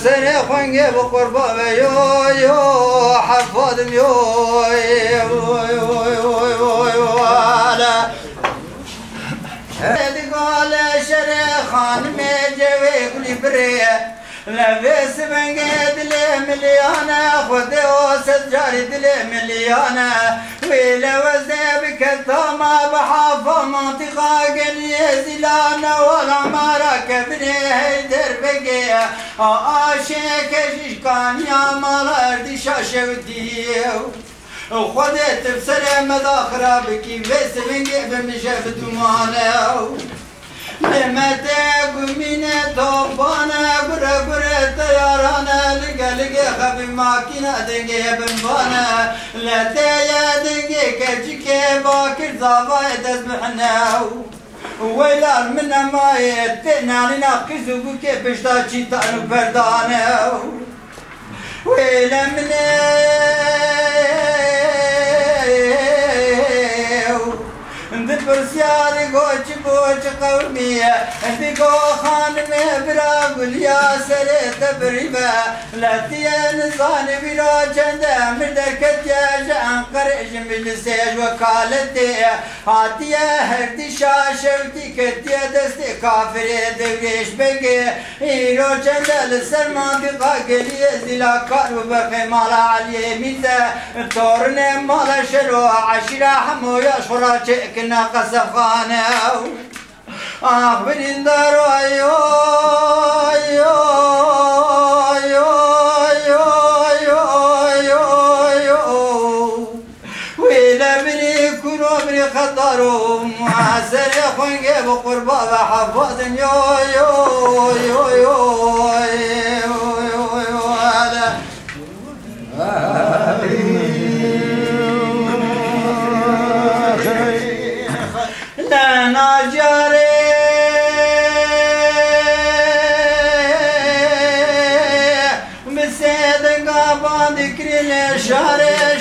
سنة خنقة بقربة يو حفظ يو قال شريخان ميجوي كل بريه لبس من قد لي مليانة خذي وسط جاري دلي مليانة ويلا وزيبك الثومة بحافة منطقة قلية زلانة ولا مارك بني هيدر بقية آشيك شيشكان يا مال اردي شاشة وديو وخذت بسرعة مداخرة بكي بس من قبل مشافة دمانة لما تقومين طوبانا قرى قرى طيارانا لقى خبي ماكينة دنقي بنبانا لا تايا دنقي كرجكي باكر زاباي تسبحنا ويلا منا ما يتنا لنا قزوكو كيفش داچي تانو بردانا ويلا منا برسياري قوش بوش قومية انتي قو خانمي براقل يا سريت بريبا لا تيان صاني برا جنده مدركت يا جان قريش من سيج وكالتي هاتيا هردي شاشوتي كتيا دستي كافري دوريش بقي هيرو جنده لسرمان دي قاقلية زلا كارو بقي مالا علي ميزة تورني مالا شلو عشرة حمو يشفرا كنا قصف خانه أخبرين دارو أيو أيو أيو أيو أيو أيو ويلا بني كنو بني خطرو معسر يخونقي بقربا بحفظ يو يو يو يو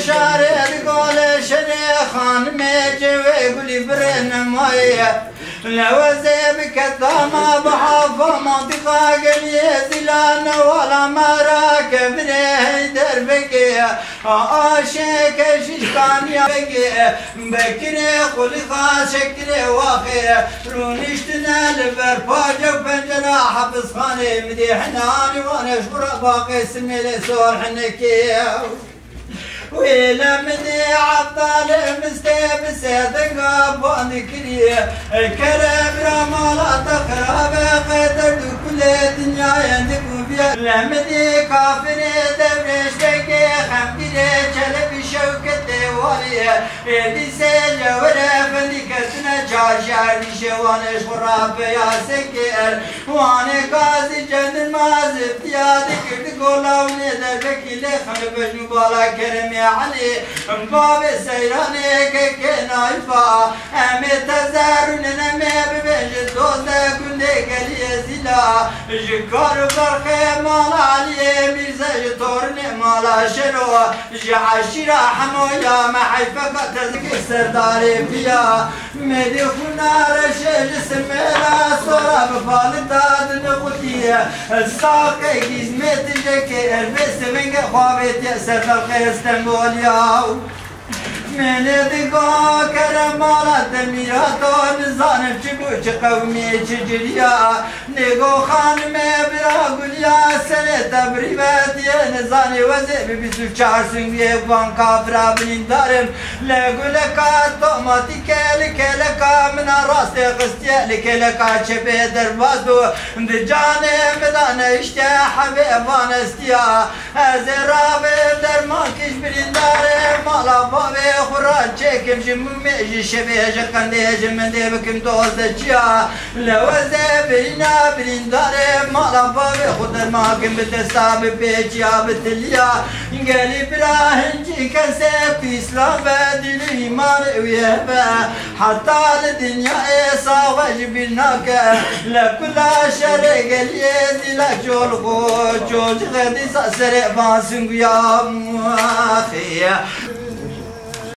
شاري تقول شريخان ميجوي قولي برن مايه لو زيبك الثامة بحافة منطقة قلية زلانة ولا مراك بني دربكي آشيك شيشكان يا بكي بكري قولي خاشكري واخي رونشتنا لبرفاجة وبنجنا حبس خاني مديحناني وانا شبرا باقي سمي لسور حنكي ويلا مني عطال مستيبس دقا بانكري كرم رمالا تخرب قدر كل الدنيا يندق بيا لمني كافري دبرش بكي خمكري جلب شوكة والي يدي سيجا ورفني كسنا جاشار شوانش خراب يا سكر وانا قاسي جند المازب تيادي كرد قولاوني دربكي لخم بجنو بالا كرمي علي باب سيراني كنايفا امي تزارون نمي ببنج دوزة كندي قلي زلا جكار برخي مال علي ميرزا جتورني مالا شنو جعشيرا حمويا محيفا قتزك سرداري فيا مدي خونا رشج سميرا صورا بفالداد نقوتي الساقي جزمت جكي البس منك خوابت يأسر الخير استنبول ياو من دقا كرمالات ميراتو نزانم چبوچ قومي چجريا نگو خانمي براغل يا سنة تبريبات يا نزاني وزي ببسو چار سنگي بان كافرا بلندارم لگو لكا توماتي كالك لكا من راست قستيا لك لكا چبه دربازو دجاني مدان اشتيا حبيبان استيا از رابي درمان كش بلندارم مالا بابي خراج شكم جمع شبيه قنديج من ديبكم توزجيا لو زبرنا برين داري مالبا بخدر ماكم بتستاب بيجيا بتليا قالي براهنجي كسيف إسلام بدل إيمان ويهبا حتى الدنيا إيسا وجبناك لكل شرق اليد لك جول خو جول غدي سرق باسنق يا مخي